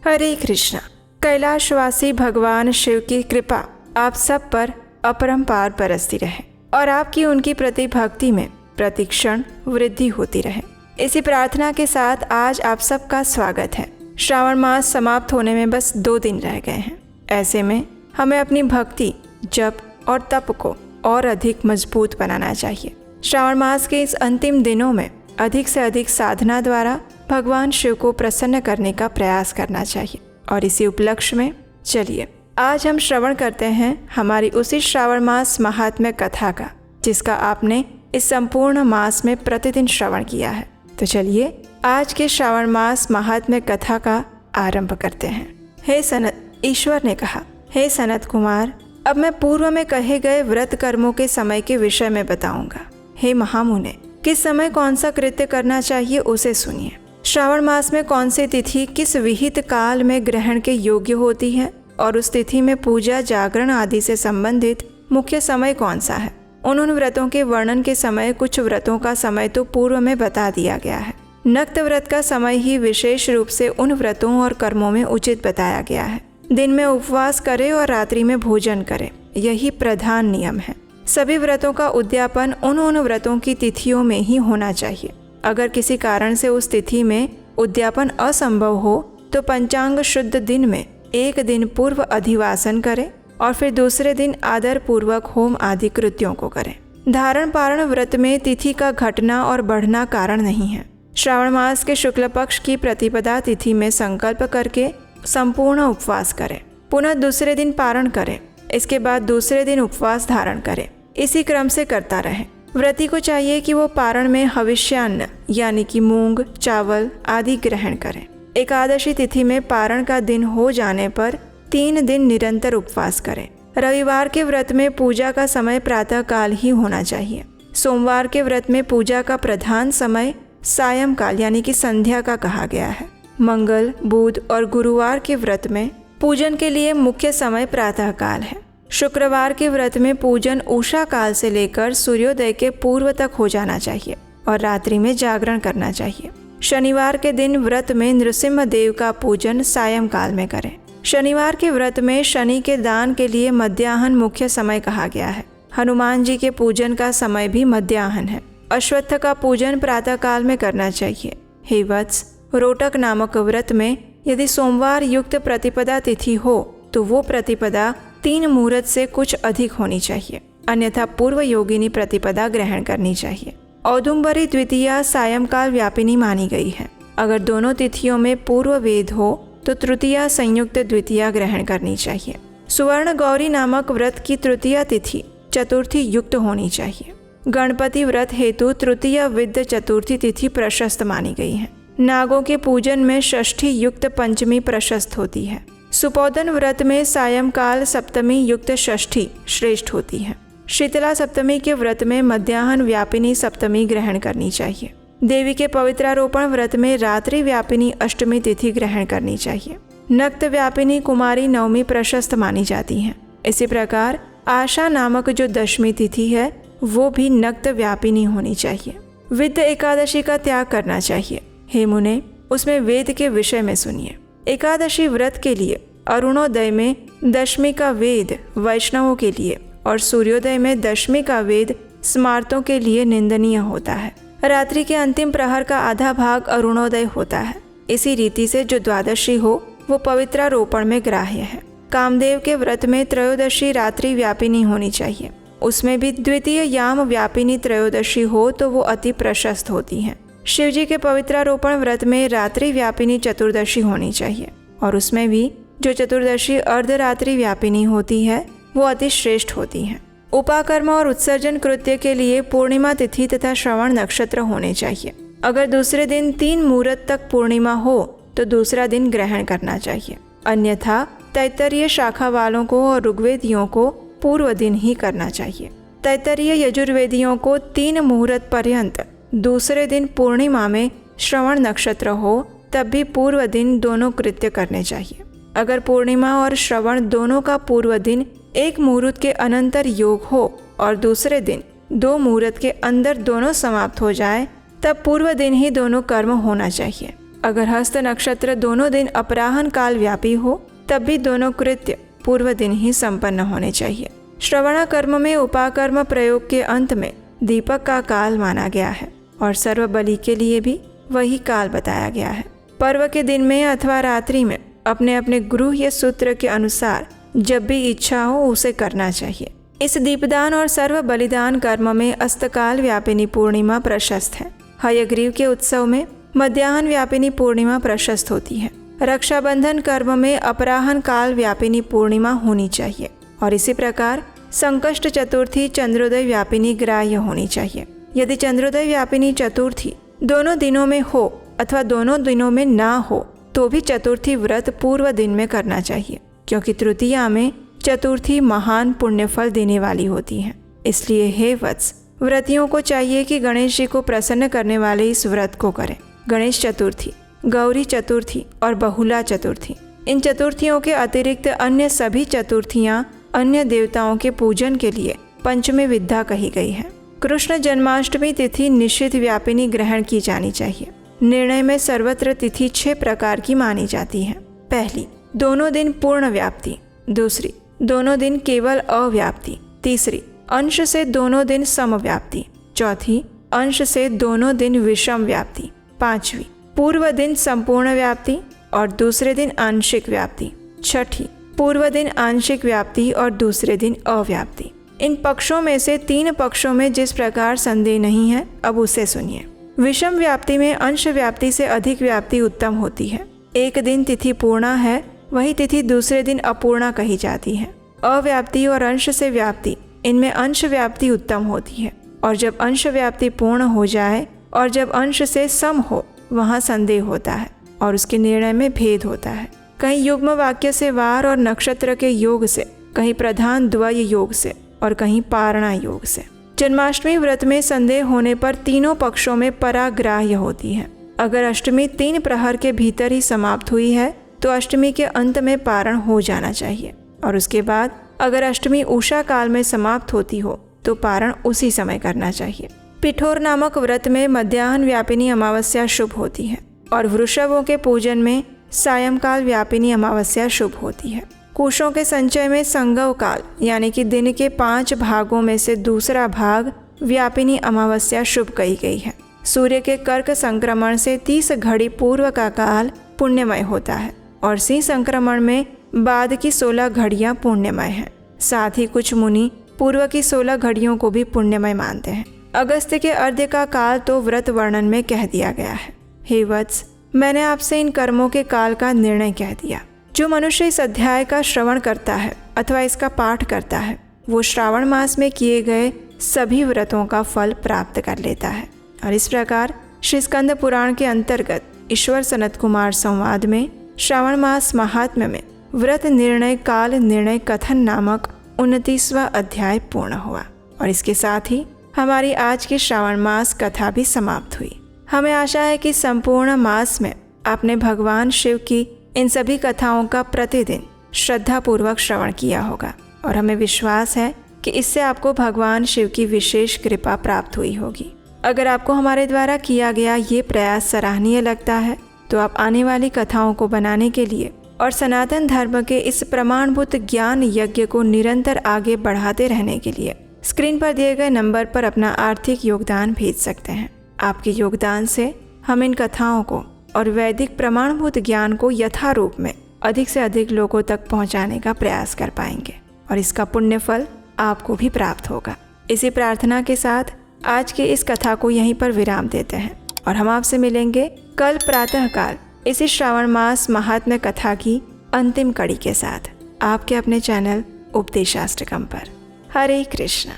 हरे कृष्णा। कैलाशवासी भगवान शिव की कृपा आप सब पर अपरंपार बरसती रहे और आपकी उनकी प्रति भक्ति में प्रतिक्षण वृद्धि होती रहे। इसी प्रार्थना के साथ आज आप सबका स्वागत है। श्रावण मास समाप्त होने में बस 2 दिन रह गए हैं। ऐसे में हमें अपनी भक्ति, जप और तप को और अधिक मजबूत बनाना चाहिए। श्रावण मास के इस अंतिम दिनों में अधिक से अधिक साधना द्वारा भगवान शिव को प्रसन्न करने का प्रयास करना चाहिए। और इसी उपलक्ष्य में चलिए आज हम श्रवण करते हैं हमारी उसी श्रावण मास महात्म्य कथा का, जिसका आपने इस संपूर्ण मास में प्रतिदिन श्रवण किया है। तो चलिए आज के श्रावण मास महात्म्य कथा का आरंभ करते हैं। हे सनत, ईश्वर ने कहा, हे सनत कुमार, अब मैं पूर्व में कहे गए व्रत कर्मों के समय के विषय में बताऊंगा। हे महामुने, किस समय कौन सा कृत्य करना चाहिए उसे सुनिए। श्रावण मास में कौन सी तिथि किस विहित काल में ग्रहण के योग्य होती है और उस तिथि में पूजा, जागरण आदि से संबंधित मुख्य समय कौन सा है। उन व्रतों के वर्णन के समय कुछ व्रतों का समय तो पूर्व में बता दिया गया है। नक्त व्रत का समय ही विशेष रूप से उन व्रतों और कर्मों में उचित बताया गया है। दिन में उपवास करे और रात्रि में भोजन करे, यही प्रधान नियम है। सभी व्रतों का उद्यापन उन व्रतों की तिथियों में ही होना चाहिए। अगर किसी कारण से उस तिथि में उद्यापन असंभव हो तो पंचांग शुद्ध दिन में एक दिन पूर्व अधिवासन करें और फिर दूसरे दिन आदर पूर्वक होम आदि कृत्यों को करें। धारण पारण व्रत में तिथि का घटना और बढ़ना कारण नहीं है। श्रावण मास के शुक्ल पक्ष की प्रतिपदा तिथि में संकल्प करके संपूर्ण उपवास करें, पुनः दूसरे दिन पारण करें, इसके बाद दूसरे दिन उपवास धारण करें। इसी क्रम से करता रहे। व्रती को चाहिए कि वो पारण में हविष्यान्न यानी कि मूंग, चावल आदि ग्रहण करें। एकादशी तिथि में पारण का दिन हो जाने पर 3 दिन निरंतर उपवास करें। रविवार के व्रत में पूजा का समय प्रातः काल ही होना चाहिए। सोमवार के व्रत में पूजा का प्रधान समय सायंकाल यानी कि संध्या का कहा गया है। मंगल, बुध और गुरुवार के व्रत में पूजन के लिए मुख्य समय प्रातः काल है। शुक्रवार के व्रत में पूजन उषा काल से लेकर सूर्योदय के पूर्व तक हो जाना चाहिए और रात्रि में जागरण करना चाहिए। शनिवार के दिन व्रत में नृसिंह देव का पूजन सायंकाल में करें। शनिवार के व्रत में शनि के दान के लिए मध्याह्न मुख्य समय कहा गया है। हनुमान जी के पूजन का समय भी मध्याह्न है। अश्वत्थ का पूजन प्रातः काल में करना चाहिए। हे वत्स, रोटक नामक व्रत में यदि सोमवार युक्त प्रतिपदा तिथि हो तो वो प्रतिपदा 3 मुहूर्त से कुछ अधिक होनी चाहिए, अन्यथा पूर्व योगिनी प्रतिपदा ग्रहण करनी चाहिए। औदुंबरी द्वितीया सायंकाल व्यापिनी मानी गई है। अगर दोनों तिथियों में पूर्व वेद हो तो तृतीया संयुक्त द्वितीया ग्रहण करनी चाहिए। सुवर्ण गौरी नामक व्रत की तृतीया तिथि चतुर्थी युक्त होनी चाहिए। गणपति व्रत हेतु तृतीया विद्य चतुर्थी तिथि प्रशस्त मानी गई है। नागों के पूजन में षष्ठी युक्त पंचमी प्रशस्त होती है। सुपोदन व्रत में सायंकाल सप्तमी युक्त षष्ठी श्रेष्ठ होती है। शीतला सप्तमी के व्रत में मध्याह्न व्यापिनी सप्तमी ग्रहण करनी चाहिए। देवी के पवित्रारोपण व्रत में रात्रि व्यापिनी अष्टमी तिथि ग्रहण करनी चाहिए। नक्त व्यापिनी कुमारी नवमी प्रशस्त मानी जाती है। इसी प्रकार आशा नामक जो दशमी तिथि है वो भी नक्त व्यापिनी होनी चाहिए। विद्य एकादशी का त्याग करना चाहिए। हे मुने, उसमें वेद के विषय में सुनिए। एकादशी व्रत के लिए अरुणोदय में दशमी का वेद वैष्णवों के लिए और सूर्योदय में दशमी का वेद स्मार्तों के लिए निंदनीय होता है। रात्रि के अंतिम प्रहर का आधा भाग अरुणोदय होता है। इसी रीति से जो द्वादशी हो वो पवित्रारोपण में ग्राह्य है। कामदेव के व्रत में त्रयोदशी रात्रि व्यापिनी होनी चाहिए। उसमें भी द्वितीय याम व्यापिनी त्रयोदशी हो तो वो अति प्रशस्त होती है। शिवजी के पवित्रारोपण व्रत में रात्रि व्यापिनी चतुर्दशी होनी चाहिए और उसमें भी जो चतुर्दशी अर्धरात्रि व्यापिनी होती है वो अति श्रेष्ठ होती है। उपाकर्म और उत्सर्जन कृत्य के लिए पूर्णिमा तिथि तथा श्रवण नक्षत्र होने चाहिए। अगर दूसरे दिन 3 मुहूर्त तक पूर्णिमा हो तो दूसरा दिन ग्रहण करना चाहिए, अन्यथा तैत्तरीय शाखा वालों को और ऋग्वेदियों को पूर्व दिन ही करना चाहिए। तैत्तरीय यजुर्वेदियों को 3 मुहूर्त पर्यंत दूसरे दिन पूर्णिमा में श्रवण नक्षत्र हो तब भी पूर्व दिन दोनों कृत्य करने चाहिए। अगर पूर्णिमा और श्रवण दोनों का पूर्व दिन 1 मुहूर्त के अनंतर योग हो और दूसरे दिन 2 मुहूर्त के अंदर दोनों समाप्त हो जाए तब पूर्व दिन ही दोनों कर्म होना चाहिए। अगर हस्त नक्षत्र दोनों दिन अपराह्न काल व्यापी हो तब भी दोनों कृत्य पूर्व दिन ही संपन्न होने चाहिए। श्रवण कर्म में उपाकर्म प्रयोग के अंत में दीपक का काल माना गया है और सर्व बलि के लिए भी वही काल बताया गया है। पर्व के दिन में अथवा रात्रि में अपने अपने गृह या सूत्र के अनुसार जब भी इच्छा हो उसे करना चाहिए। इस दीपदान और सर्व बलिदान कर्म में अस्तकाल व्यापिनी पूर्णिमा प्रशस्त है। हयग्रीव के उत्सव में मध्याह्न व्यापिनी पूर्णिमा प्रशस्त होती है। रक्षाबंधन कर्म में अपराह्न काल व्यापिनी पूर्णिमा होनी चाहिए और इसी प्रकार संकष्ट चतुर्थी चंद्रोदय व्यापिनी ग्राह्य होनी चाहिए। यदि चंद्रोदय व्यापिनी चतुर्थी दोनों दिनों में हो अथवा दोनों दिनों में ना हो तो भी चतुर्थी व्रत पूर्व दिन में करना चाहिए, क्योंकि तृतीया में चतुर्थी महान पुण्यफल देने वाली होती है। इसलिए हे वत्स, व्रतियों को चाहिए कि गणेश जी को प्रसन्न करने वाले इस व्रत को करें। गणेश चतुर्थी, गौरी चतुर्थी और बहुला चतुर्थी, इन चतुर्थियों के अतिरिक्त अन्य सभी चतुर्थियां अन्य देवताओं के पूजन के लिए पंचमी विद्या कही गई है। कृष्ण जन्माष्टमी तिथि निश्चित व्यापिनी ग्रहण की जानी चाहिए। निर्णय में सर्वत्र तिथि 6 प्रकार की मानी जाती है। पहली, दोनों दिन पूर्ण व्याप्ति। दूसरी, दोनों दिन केवल अव्याप्ति। तीसरी, अंश से दोनों दिन समव्याप्ति। चौथी, अंश से दोनों दिन विषम व्याप्ति। पांचवी, पूर्व दिन संपूर्ण व्याप्ति और दूसरे दिन आंशिक व्याप्ति। छठी, पूर्व दिन आंशिक व्याप्ति और दूसरे दिन अव्याप्ति। इन पक्षों में से 3 पक्षों में जिस प्रकार संदेह नहीं है, अब उसे सुनिए। विषम व्याप्ति में अंश व्याप्ति से अधिक व्याप्ति उत्तम होती है। एक दिन तिथि पूर्णा है, वही तिथि दूसरे दिन अपूर्णा कही जाती है। अव्याप्ति और अंश से व्याप्ति, इनमें अंश व्याप्ति उत्तम होती है। और जब अंश व्याप्ति पूर्ण हो जाए और जब अंश से सम हो, वहाँ संदेह होता है और उसके निर्णय में भेद होता है। कहीं युग्म वाक्य से वार और नक्षत्र के योग से, कहीं प्रधान द्वय योग से और कहीं पारणा योग से। जन्माष्टमी व्रत में संदेह होने पर तीनों पक्षों में पराग्राह्य होती है। अगर अष्टमी 3 प्रहर के भीतर ही समाप्त हुई है तो अष्टमी के अंत में पारण हो जाना चाहिए और उसके बाद अगर अष्टमी उषा काल में समाप्त होती हो तो पारण उसी समय करना चाहिए। पिठोर नामक व्रत में मध्याह्न व्यापिनी अमावस्या शुभ होती है और वृषभों के पूजन में सायंकाल व्यापिनी अमावस्या शुभ होती है। कुशों के संचय में संगव काल यानी कि दिन के 5 भागों में से दूसरा भाग व्यापिनी अमावस्या शुभ कही गई है। सूर्य के कर्क संक्रमण से 30 घड़ी पूर्व का काल पुण्यमय होता है और सिंह संक्रमण में बाद की 16 घड़ियां पुण्यमय हैं। साथ ही कुछ मुनि पूर्व की 16 घड़ियों को भी पुण्यमय मानते हैं। अगस्त्य के अर्घ्य का काल तो व्रत वर्णन में कह दिया गया है। हे वत्स, मैंने आपसे इन कर्मों के काल का निर्णय कह दिया। जो मनुष्य इस अध्याय का श्रवण करता है अथवा इसका पाठ करता है, वो श्रावण मास में किए गए सभी व्रतों का फल प्राप्त कर लेता है। और इस प्रकार श्री स्कंद पुराण के अंतर्गत ईश्वर सनत कुमार संवाद में श्रावण मास महात्म्य में व्रत निर्णय काल निर्णय कथन नामक 29वां अध्याय पूर्ण हुआ और इसके साथ ही हमारी आज की श्रावण मास कथा भी समाप्त हुई। हमें आशा है कि संपूर्ण मास में आपने भगवान शिव की इन सभी कथाओं का प्रतिदिन श्रद्धापूर्वक श्रवण किया होगा और हमें विश्वास है कि इससे आपको भगवान शिव की विशेष कृपा प्राप्त हुई होगी। अगर आपको हमारे द्वारा किया गया ये प्रयास सराहनीय लगता है तो आप आने वाली कथाओं को बनाने के लिए और सनातन धर्म के इस प्रमाणभूत ज्ञान यज्ञ को निरंतर आगे बढ़ाते रहने के लिए स्क्रीन पर दिए गए नंबर पर अपना आर्थिक योगदान भेज सकते हैं। आपके योगदान से हम इन कथाओं को और वैदिक प्रमाणभूत ज्ञान को यथारूप में अधिक से अधिक लोगों तक पहुंचाने का प्रयास कर पाएंगे और इसका पुण्य फल आपको भी प्राप्त होगा। इसी प्रार्थना के साथ आज की इस कथा को यहीं पर विराम देते हैं और हम आपसे मिलेंगे कल प्रातःकाल इसी श्रावण मास महात्म्य कथा की अंतिम कड़ी के साथ आपके अपने चैनल उपदेशाष्टकम पर। हरे कृष्णा।